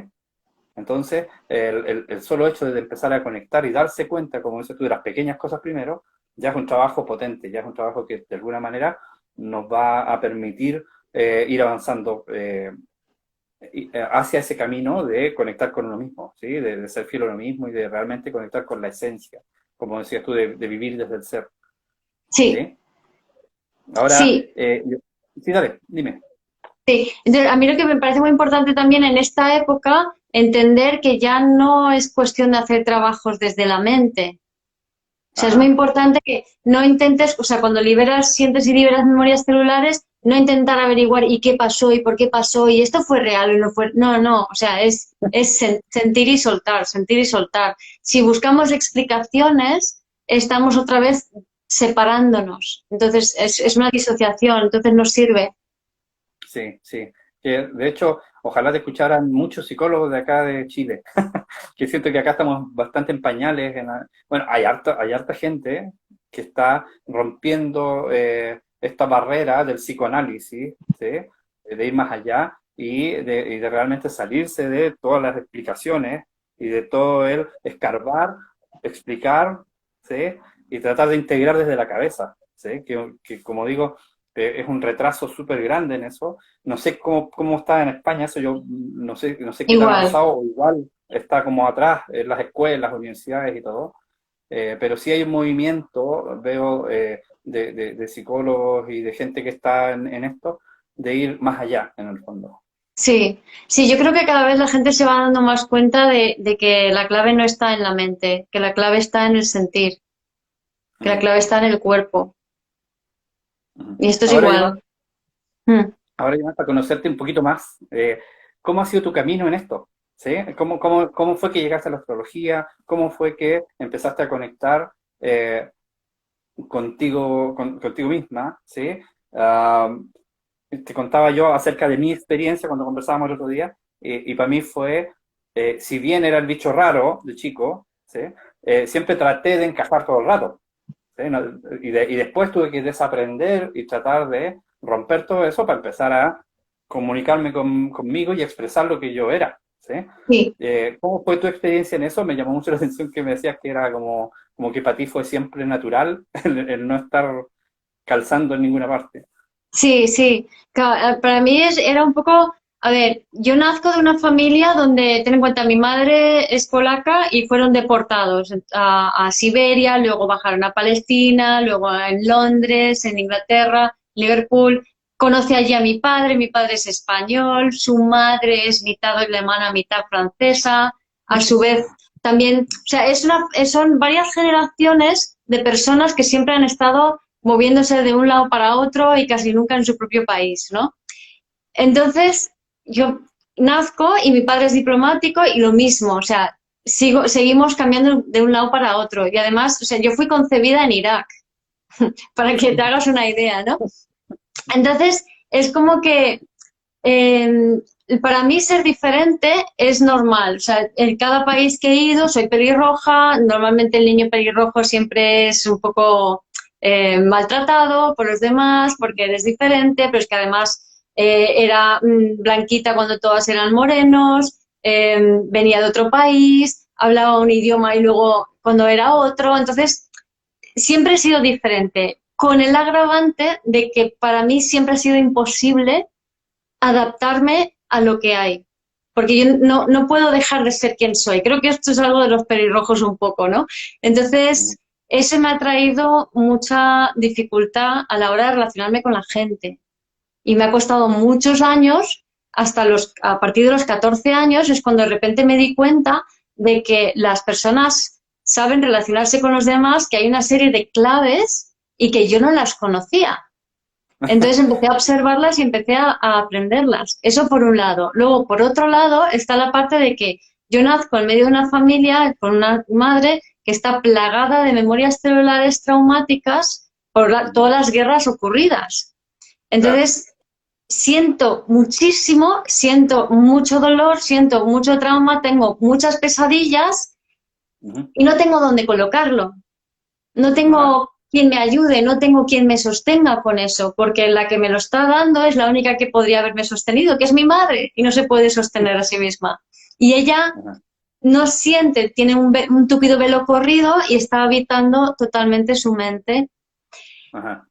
Speaker 1: Entonces, el solo hecho de empezar a conectar y darse cuenta, como dices tú, de las pequeñas cosas primero, ya es un trabajo potente, ya es un trabajo que de alguna manera nos va a permitir ir avanzando hacia ese camino de conectar con uno mismo, ¿sí? De ser fiel a uno mismo y de realmente conectar con la esencia, como decías tú, de vivir desde el ser,
Speaker 2: Sí,
Speaker 1: ¿sí? Ahora,
Speaker 2: Sí,
Speaker 1: sí, dale, dime.
Speaker 2: sí. Entonces, a mí lo que me parece muy importante también en esta época, entender que ya no es cuestión de hacer trabajos desde la mente. O sea, es muy
Speaker 1: Ajá.
Speaker 2: importante que no intentes, o sea, cuando liberas, sientes y liberas memorias celulares, no intentar averiguar y qué pasó y por qué pasó y esto fue real y no fue. No, no, o sea, es sentir y soltar, sentir y soltar. Si buscamos explicaciones, estamos otra vez separándonos. Entonces, es una disociación, entonces no sirve.
Speaker 1: Sí, sí. Que, de hecho, ojalá te escucharan muchos psicólogos de acá de Chile, que siento que acá estamos bastante en pañales. Bueno, hay harta gente que está rompiendo esta barrera del psicoanálisis, ¿sí? De ir más allá y de realmente salirse de todas las explicaciones y de todo el escarbar, explicar, ¿sí? Y tratar de integrar desde la cabeza, ¿sí? Que como digo, es un retraso súper grande en eso. No sé cómo está en España, eso yo no sé qué tan
Speaker 2: Igual.
Speaker 1: avanzado, o igual está como atrás en las escuelas, universidades y todo. Pero sí hay un movimiento, veo, de psicólogos y de gente que está en esto, de ir más allá, en el fondo.
Speaker 2: Sí, sí, yo creo que cada vez la gente se va dando más cuenta de que la clave no está en la mente, que la clave está en el sentir, que la
Speaker 1: Mm,
Speaker 2: clave está en el cuerpo.
Speaker 1: mm.
Speaker 2: Y esto es
Speaker 1: Ahora, Yomar,
Speaker 2: igual. Mm.
Speaker 1: ahora, Yomar, para conocerte un poquito más, ¿cómo ha sido tu camino en esto? ¿Sí? ¿Cómo fue que llegaste a la astrología? ¿Cómo fue que empezaste a conectar contigo misma? ¿Sí? Ah, te contaba yo acerca de mi experiencia cuando conversábamos el otro día, y para mí fue, si bien era el bicho raro de chico, ¿sí? Siempre traté de encajar todo el rato, ¿sí? Y después tuve que desaprender y tratar de romper todo eso para empezar a comunicarme conmigo y expresar lo que yo era, ¿sí?
Speaker 2: Sí.
Speaker 1: ¿Cómo fue tu experiencia en eso? Me llamó mucho la atención que me decías que era como que para ti fue siempre natural el no estar calzando en ninguna parte.
Speaker 2: Sí, sí. Para mí era un poco, a ver, yo nazco de una familia donde, ten en cuenta, mi madre es polaca y fueron deportados a Siberia, luego bajaron a Palestina, luego en Londres, en Inglaterra, Liverpool. Conocí allí a mi padre es español, su madre es mitad alemana, mitad francesa, a su vez también, o sea, son varias generaciones de personas que siempre han estado moviéndose de un lado para otro y casi nunca en su propio país, ¿no? Entonces, yo nazco y mi padre es diplomático y lo mismo, o sea, seguimos cambiando de un lado para otro. Y además, o sea, yo fui concebida en Irak, para que te hagas una idea, ¿no? Entonces, es como que eh, para mí ser diferente es normal. O sea, en cada país que he ido soy pelirroja. Normalmente el niño pelirrojo siempre es un poco maltratado por los demás porque eres diferente, pero es que además era blanquita cuando todas eran morenos, venía de otro país, hablaba un idioma y luego cuando era otro. Entonces, siempre he sido diferente, con el agravante de que para mí siempre ha sido imposible adaptarme a lo que hay. Porque yo no puedo dejar de ser quien soy. Creo que esto es algo de los pelirrojos un poco, ¿no? Entonces, eso me ha traído mucha dificultad a la hora de relacionarme con la gente. Y me ha costado muchos años, a partir de los 14 años, es cuando de repente me di cuenta de que las personas saben relacionarse con los demás, que hay una serie de claves y que yo no las conocía. Entonces empecé a observarlas y empecé a aprenderlas. Eso por un lado. Luego, por otro lado, está la parte de que yo nazco en medio de una familia con una madre que está plagada de memorias celulares traumáticas por todas las guerras ocurridas.
Speaker 1: Claro.
Speaker 2: Entonces, siento muchísimo, siento mucho dolor, siento mucho trauma, tengo muchas pesadillas
Speaker 1: Ujú.
Speaker 2: y no tengo dónde colocarlo. No
Speaker 1: Ajá.
Speaker 2: tengo quien me ayude, no tengo quien me sostenga con eso, porque la que me lo está dando es la única que podría haberme sostenido, que es mi madre, y no se puede sostener a sí misma. Y ella
Speaker 1: Ajá.
Speaker 2: no siente, tiene un tupido velo corrido y está habitando totalmente su mente.
Speaker 1: Ajá.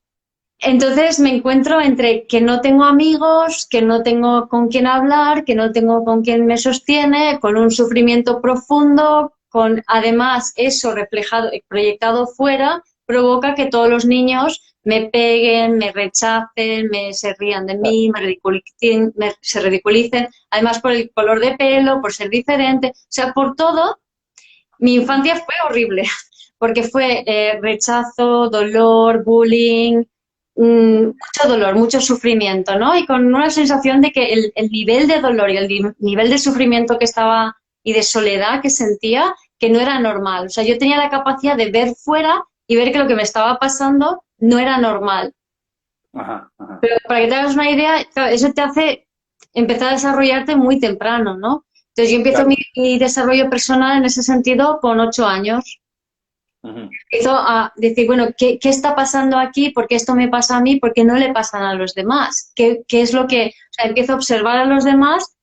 Speaker 2: Entonces me encuentro entre que no tengo amigos, que no tengo con quién hablar, que no tengo con quien me sostiene, con un sufrimiento profundo, con además eso reflejado y proyectado fuera provoca que todos los niños me peguen, me rechacen, se rían de mí, se ridiculicen, además por el color de pelo, por ser diferente, o sea, por todo. Mi infancia fue horrible, porque fue rechazo, dolor, bullying, mucho dolor, mucho sufrimiento, ¿no? Y con una sensación de que el nivel de dolor y el nivel de sufrimiento que estaba y de soledad que sentía, que no era normal. O sea, yo tenía la capacidad de ver fuera y ver que lo que me estaba pasando no era normal.
Speaker 1: Ajá, ajá.
Speaker 2: Pero para que te hagas una idea, claro, eso te hace empezar a desarrollarte muy temprano, ¿no? Entonces yo empiezo
Speaker 1: Claro.
Speaker 2: mi desarrollo personal en ese sentido con 8 años.
Speaker 1: Ujú.
Speaker 2: Empiezo a decir, bueno, ¿qué está pasando aquí? ¿Por qué esto me pasa a mí? ¿Por qué no le pasan a los demás? ¿Qué es lo que...? O sea, empiezo a observar a los demás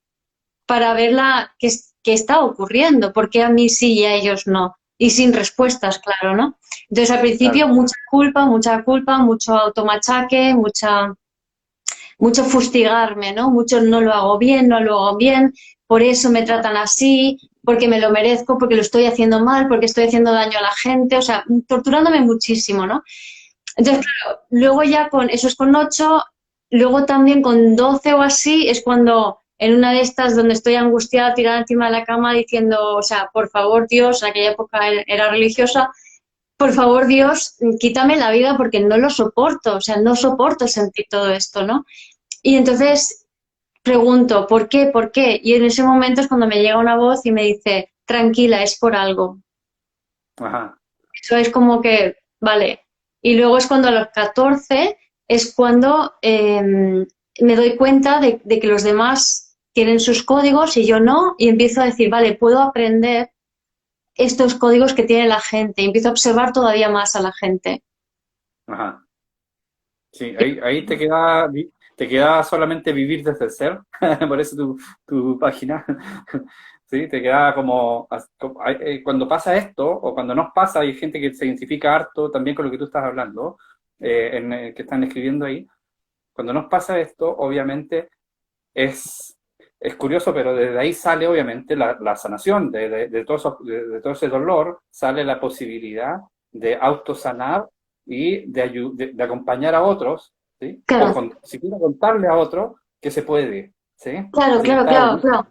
Speaker 2: para ver qué está ocurriendo, por qué a mí sí y a ellos no. Y sin respuestas, claro, ¿no? Entonces, al principio,
Speaker 1: Claro.
Speaker 2: mucha culpa, mucho automachaque, mucho fustigarme, ¿no? Mucho no lo hago bien, no lo hago bien, por eso me
Speaker 1: Ajá.
Speaker 2: tratan así, porque me lo merezco, porque lo estoy haciendo mal, porque estoy haciendo daño a la gente, o sea, torturándome muchísimo, ¿no? Entonces, claro, luego ya eso es con 8, luego también con 12 o así es cuando en una de estas donde estoy angustiada, tirada encima de la cama diciendo, o sea, por favor Dios, en aquella época era religiosa, por favor Dios, quítame la vida porque no lo soporto, o sea, no soporto sentir todo esto, ¿no? Y entonces pregunto, ¿por qué? ¿Por qué? Y en ese momento es cuando me llega una voz y me dice, tranquila, es por algo.
Speaker 1: Ajá.
Speaker 2: Eso es como que, vale. Y luego es cuando a los 14 es cuando me doy cuenta de que los demás tienen sus códigos y yo no, y empiezo a decir, vale, puedo aprender estos códigos que tiene la gente, y empiezo a observar todavía más a la gente.
Speaker 1: Ajá. Sí, ahí te queda solamente vivir desde el ser, por eso tu página. Sí, te queda cuando pasa esto, o cuando nos pasa, hay gente que se identifica harto también con lo que tú estás hablando, que están escribiendo ahí. Cuando nos pasa esto, obviamente es, es curioso, pero desde ahí sale obviamente la sanación de todo ese dolor, sale la posibilidad de autosanar y de acompañar a otros, ¿sí? O
Speaker 2: Claro,
Speaker 1: siquiera contarle a otros que se puede, ¿sí?
Speaker 2: claro,
Speaker 1: Así que
Speaker 2: claro,
Speaker 1: está
Speaker 2: claro,
Speaker 1: buenísimo.
Speaker 2: claro.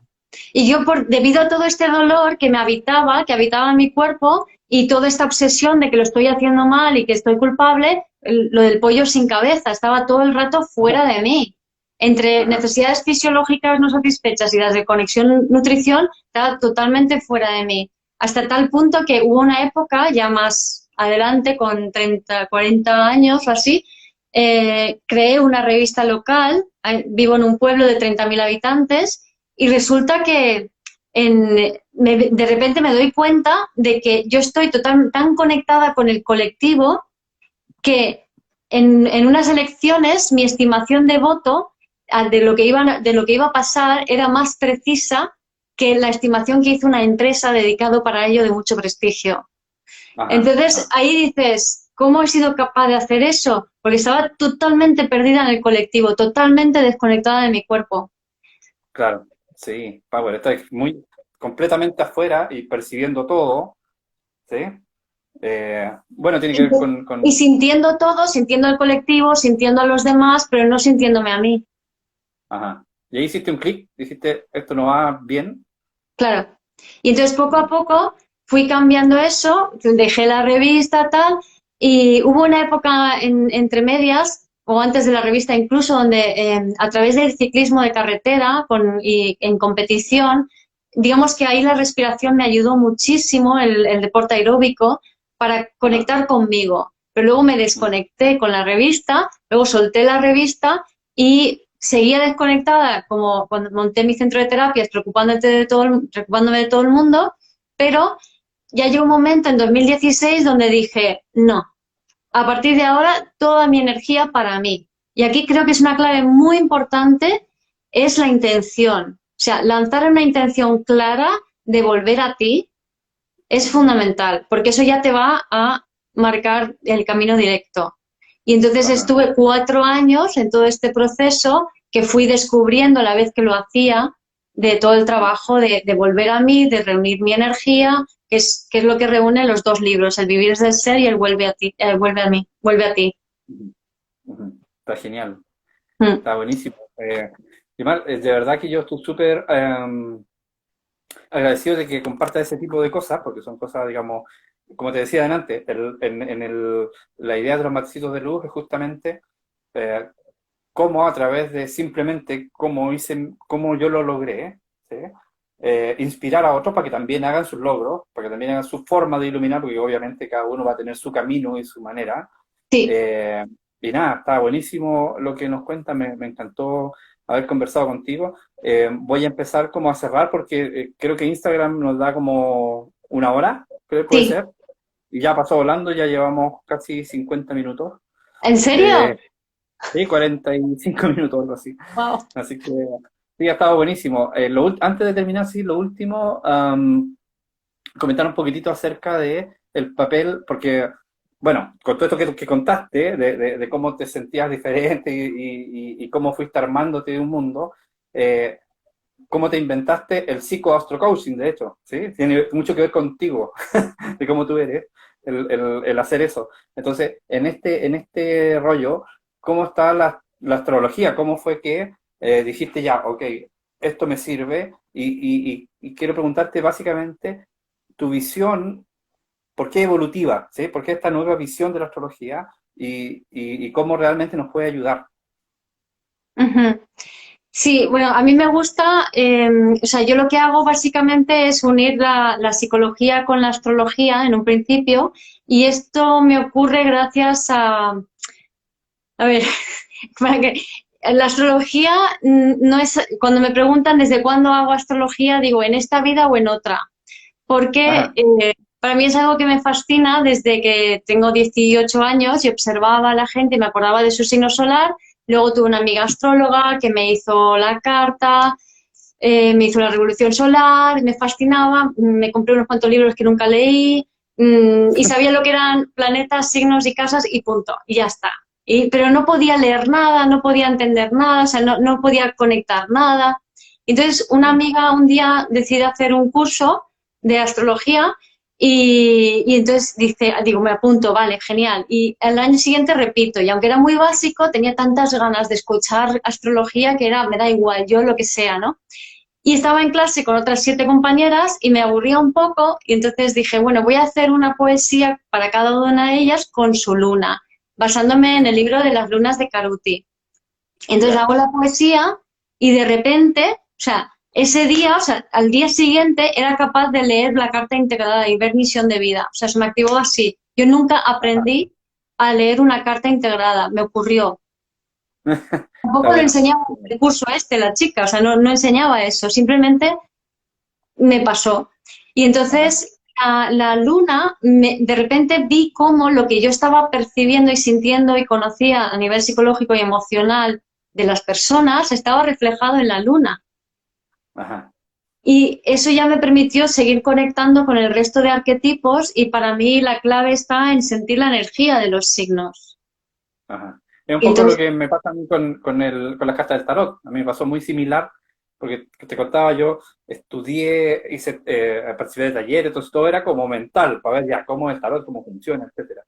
Speaker 2: Y yo, debido a todo este dolor que me habitaba, que habitaba en mi cuerpo, y toda esta obsesión de que lo estoy haciendo mal y que estoy culpable, lo del pollo sin cabeza, estaba todo el rato fuera de mí. Entre
Speaker 1: Ajá,
Speaker 2: necesidades fisiológicas no satisfechas y las de conexión nutrición, estaba totalmente fuera de mí. Hasta tal punto que hubo una época, ya más adelante, con 30, 40 años o así, creé una revista local, vivo en un pueblo de 30.000 habitantes, y resulta que de repente me doy cuenta de que yo estoy tan conectada con el colectivo que en unas elecciones mi estimación de voto de lo que iba a pasar era más precisa que la estimación que hizo una empresa dedicado para ello de mucho prestigio.
Speaker 1: ajá,
Speaker 2: Entonces
Speaker 1: ajá.
Speaker 2: ahí dices, ¿cómo he sido capaz de hacer eso? Porque estaba totalmente perdida en el colectivo, totalmente desconectada de mi cuerpo.
Speaker 1: Claro, sí, Power, estás muy completamente afuera y percibiendo todo, ¿sí? Bueno, tiene que ver
Speaker 2: Y
Speaker 1: con
Speaker 2: sintiendo todo, sintiendo el colectivo, sintiendo a los demás, pero no sintiéndome a mí.
Speaker 1: ajá. Y ahí hiciste un clic, dijiste, esto no va bien.
Speaker 2: Claro. Y entonces poco a
Speaker 1: Ujú.
Speaker 2: poco fui cambiando eso, dejé la revista, tal, y hubo una época entre medias, o antes de la revista incluso, donde a través del ciclismo de carretera y en competición, digamos que ahí la respiración me ayudó muchísimo, el deporte aeróbico, para
Speaker 1: Ajá.
Speaker 2: conectar conmigo. Pero luego me
Speaker 1: Mm.
Speaker 2: desconecté con la revista, luego solté la revista y seguía desconectada, como cuando monté mi centro de terapias, preocupándome de todo el mundo, pero ya llegó un momento en 2016 donde dije, no, a partir de ahora toda mi energía para mí. Y aquí creo que es una clave muy importante, es la intención. O sea, lanzar una intención clara de volver a ti es fundamental, porque eso ya te va a marcar el camino directo. Y entonces
Speaker 1: Ajá.
Speaker 2: estuve 4 años en todo este proceso que fui descubriendo a la vez que lo hacía. de todo el trabajo de volver a mí, de reunir mi energía, que es lo que reúne los dos libros, El vivir es del ser y el vuelve a ti, vuelve a mí, vuelve a ti.
Speaker 1: Ujú, ujú. Está genial,
Speaker 2: Mm.
Speaker 1: está buenísimo. Y Mar, de verdad que yo estoy súper agradecido de que compartas ese tipo de cosas, porque son cosas, digamos, como te decía antes, la idea de los matecitos de luz es justamente eh, cómo a través de simplemente cómo yo lo logré, ¿sí? Inspirar a otros para que también hagan sus logros, para que también hagan su forma de iluminar, porque obviamente cada uno va a tener su camino y su manera.
Speaker 2: Sí,
Speaker 1: Eh, y nada, está buenísimo lo que nos cuenta, me encantó haber conversado contigo. Voy a empezar como a cerrar porque creo que Instagram nos da como una hora, creo que puede
Speaker 2: sí.
Speaker 1: ser, y ya pasó volando, ya llevamos casi 50 minutos.
Speaker 2: ¿En serio?
Speaker 1: Eh, sí, 45 minutos, algo así.
Speaker 2: Wow.
Speaker 1: Así que sí, ha estado buenísimo. Antes de terminar, sí, lo último, comentar un poquitito acerca de el papel, porque, bueno, con todo esto que contaste, de cómo te sentías diferente y cómo fuiste armándote de un mundo, eh, cómo te inventaste el psicoastrocoaching, de hecho, ¿sí? Tiene mucho que ver contigo, de cómo tú eres, el hacer eso. Entonces, en este rollo, ¿cómo está la astrología? ¿Cómo fue que dijiste ya, ok, esto me sirve? Y quiero preguntarte básicamente tu visión, ¿por qué evolutiva? ¿Sí? ¿Por qué esta nueva visión de la astrología y cómo realmente nos puede ayudar?
Speaker 2: Ujú. Sí, bueno, a mí me gusta, o sea, yo lo que hago básicamente es unir la psicología con la astrología en un principio y esto me ocurre gracias a ver, para que la astrología no es, cuando me preguntan desde cuándo hago astrología, digo en esta vida o en otra, porque
Speaker 1: Ajá,
Speaker 2: para mí es algo que me fascina desde que tengo 18 años y observaba a la gente y me acordaba de su signo solar. Luego tuve una amiga astróloga que me hizo la carta, me hizo la revolución solar, me fascinaba, me compré unos cuantos libros que nunca leí y sabía lo que eran planetas, signos y casas y punto, y ya está. Pero no podía leer nada, no podía entender nada, o sea, no podía conectar nada. Entonces, una amiga un día decide hacer un curso de astrología y entonces digo, me apunto, vale, genial. Y el año siguiente repito, y aunque era muy básico, tenía tantas ganas de escuchar astrología que era, me da igual, yo lo que sea, ¿no? Y estaba en clase con otras 7 compañeras y me aburría un poco y entonces dije, bueno, voy a hacer una poesía para cada una de ellas con su luna, basándome en el libro de las lunas de Caruti. Entonces
Speaker 1: ya.
Speaker 2: hago la poesía y de repente, o sea, ese día, o sea, al día siguiente era capaz de leer la carta integrada y ver misión de vida. O sea, se me activó así. Yo nunca
Speaker 1: Ajá.
Speaker 2: aprendí a leer una carta integrada, me ocurrió.
Speaker 1: Está
Speaker 2: Tampoco le
Speaker 1: bueno.
Speaker 2: enseñaba el curso la chica, o sea, no enseñaba eso, simplemente me pasó. Y
Speaker 1: Ajá.
Speaker 2: entonces la luna, de repente vi cómo lo que yo estaba percibiendo y sintiendo y conocía a nivel psicológico y emocional de las personas estaba reflejado en la luna.
Speaker 1: Ajá.
Speaker 2: Y eso ya me permitió seguir conectando con el resto de arquetipos y para mí la clave está en sentir la energía de los signos.
Speaker 1: Ajá. Es un
Speaker 2: Y
Speaker 1: poco lo
Speaker 2: entonces,
Speaker 1: que me pasa a mí con las cartas del tarot. A mí me pasó muy similar, porque te contaba yo, estudié, participé de talleres, entonces todo era como mental, para ver ya cómo es el tarot, cómo funciona, etcétera.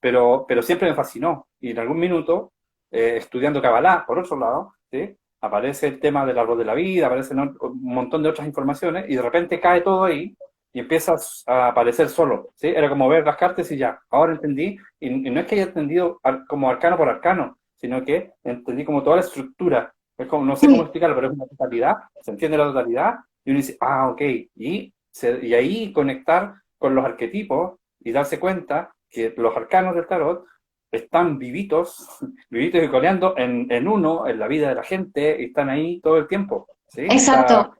Speaker 1: Pero siempre me fascinó. Y en algún minuto, estudiando Kabbalah, por otro lado, ¿sí? Aparece el tema del árbol de la vida, aparecen un montón de otras informaciones, y de repente cae todo ahí y empiezas a aparecer solo, ¿sí? Era como ver las cartas y ya, ahora entendí, y no es que haya entendido como arcano por arcano, sino que entendí como toda la estructura. Es como, no sé cómo
Speaker 2: sí,
Speaker 1: explicarlo, pero es una totalidad, se entiende la totalidad, y uno dice, ah, ok, y ahí conectar con los arquetipos y darse cuenta que los arcanos del tarot están vivitos, vivitos y coleando en uno, en la vida de la gente, y están ahí todo el tiempo, ¿sí? Está,
Speaker 2: exacto.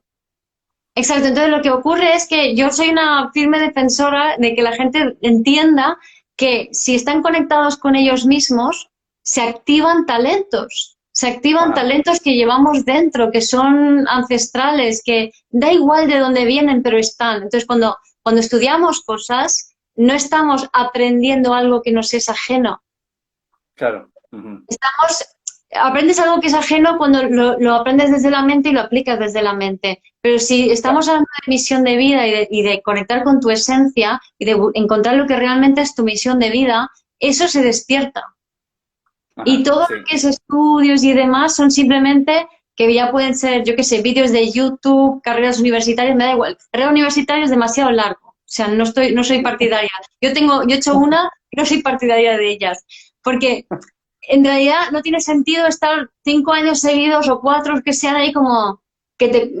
Speaker 2: Exacto, entonces lo que ocurre es que yo soy una firme defensora de que la gente entienda que si están conectados con ellos mismos, se activan
Speaker 1: ajá,
Speaker 2: talentos que llevamos dentro, que son ancestrales, que da igual de dónde vienen, pero están. Entonces, cuando estudiamos cosas, no estamos aprendiendo algo que nos es ajeno,
Speaker 1: claro, ujú,
Speaker 2: estamos aprendes algo que es ajeno cuando lo aprendes desde la mente y lo aplicas desde la mente. Pero si estamos hablando de misión de vida y de conectar con tu esencia y de encontrar lo que realmente es tu misión de vida, eso se despierta. Y
Speaker 1: Ajá,
Speaker 2: todo lo
Speaker 1: sí,
Speaker 2: que es estudios y demás son simplemente que ya pueden ser, yo qué sé, vídeos de YouTube, carreras universitarias, me da igual. Carrera universitaria es demasiado largo. O sea, no soy partidaria. Yo he hecho una y no soy partidaria de ellas. Porque en realidad no tiene sentido estar 5 años seguidos o 4 que sean ahí como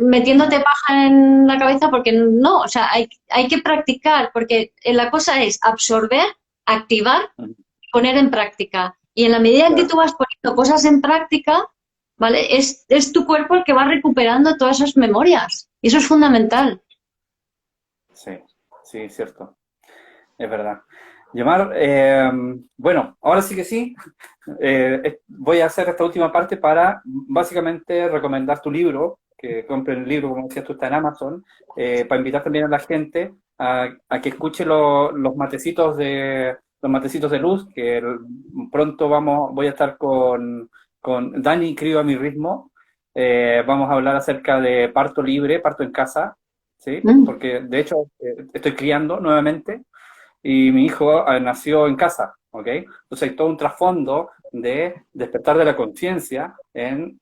Speaker 2: metiéndote paja en la cabeza porque no, o sea, hay que practicar porque la cosa es absorber, activar,
Speaker 1: ujú,
Speaker 2: poner en práctica. Y en la medida en que
Speaker 1: claro,
Speaker 2: tú vas poniendo cosas en práctica, ¿vale? Es tu cuerpo el que va recuperando todas esas memorias. Y eso es fundamental.
Speaker 1: sí, sí, cierto, es verdad. Yomar, bueno, ahora sí que sí, voy a hacer esta última parte para básicamente recomendar tu libro, que compren el libro, como decías tú, está en Amazon, para invitar también a la gente a que escuche los matecitos de luz, que pronto voy a estar con Dani Crío a mi ritmo. Vamos a hablar acerca de parto libre, parto en casa, ¿sí?
Speaker 2: Mm,
Speaker 1: Porque de hecho estoy criando nuevamente y mi hijo nació en casa, ¿ok? Entonces hay todo un trasfondo de despertar de la conciencia en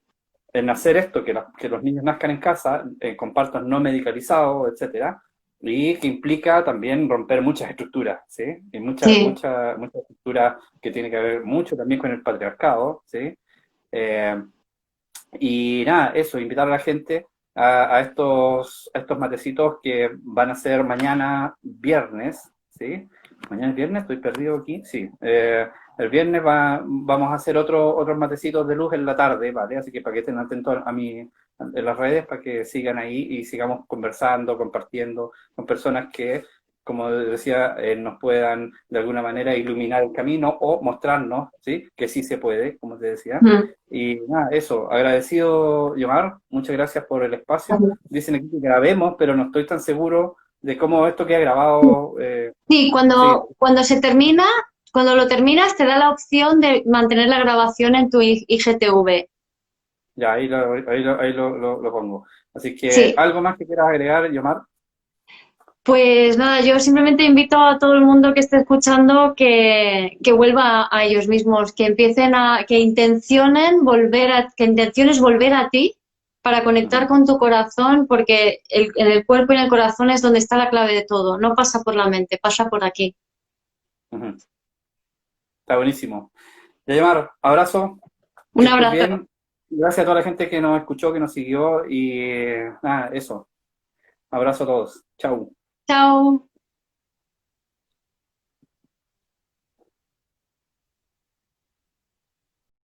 Speaker 1: hacer esto, que los niños nazcan en casa, con partos no medicalizados, etcétera, y que implica también romper muchas estructuras, ¿sí? Y
Speaker 2: sí.
Speaker 1: mucha estructura que tiene que ver mucho también con el patriarcado, ¿sí? Eh, y nada, eso, invitar a la gente a estos matecitos que van a ser mañana viernes, ¿sí? Mañana es viernes, estoy perdido aquí, sí. El viernes vamos a hacer otros matecitos de luz en la tarde, ¿vale? Así que para que estén atentos en las redes, para que sigan ahí y sigamos conversando, compartiendo con personas que, como decía, nos puedan de alguna manera iluminar el camino o mostrarnos, ¿sí? Que sí se puede, como te decía.
Speaker 2: Mm.
Speaker 1: Y nada, eso, agradecido, Yomar, muchas gracias por el espacio. Dicen aquí que grabemos, pero no estoy tan seguro de cómo esto queda grabado.
Speaker 2: Sí,
Speaker 1: Sí,
Speaker 2: cuando se termina, cuando lo terminas, te da la opción de mantener la grabación en tu IGTV.
Speaker 1: ya, lo pongo. Así que,
Speaker 2: Sí,
Speaker 1: ¿algo más que quieras agregar, Yomar?
Speaker 2: pues nada, yo simplemente invito a todo el mundo que esté escuchando que vuelva a ellos mismos, que empiecen que intencionen que intenciones volver a ti para conectar
Speaker 1: Ujú,
Speaker 2: con tu corazón, porque en el cuerpo y en el corazón es donde está la clave de todo. No pasa por la mente, pasa por aquí.
Speaker 1: ujú. Está buenísimo. Ya, Yomar, abrazo,
Speaker 2: Un
Speaker 1: que estés
Speaker 2: abrazo.
Speaker 1: bien. Gracias a toda la gente que nos escuchó, que nos siguió y nada, eso. Abrazo a todos. Chau.
Speaker 2: Chao.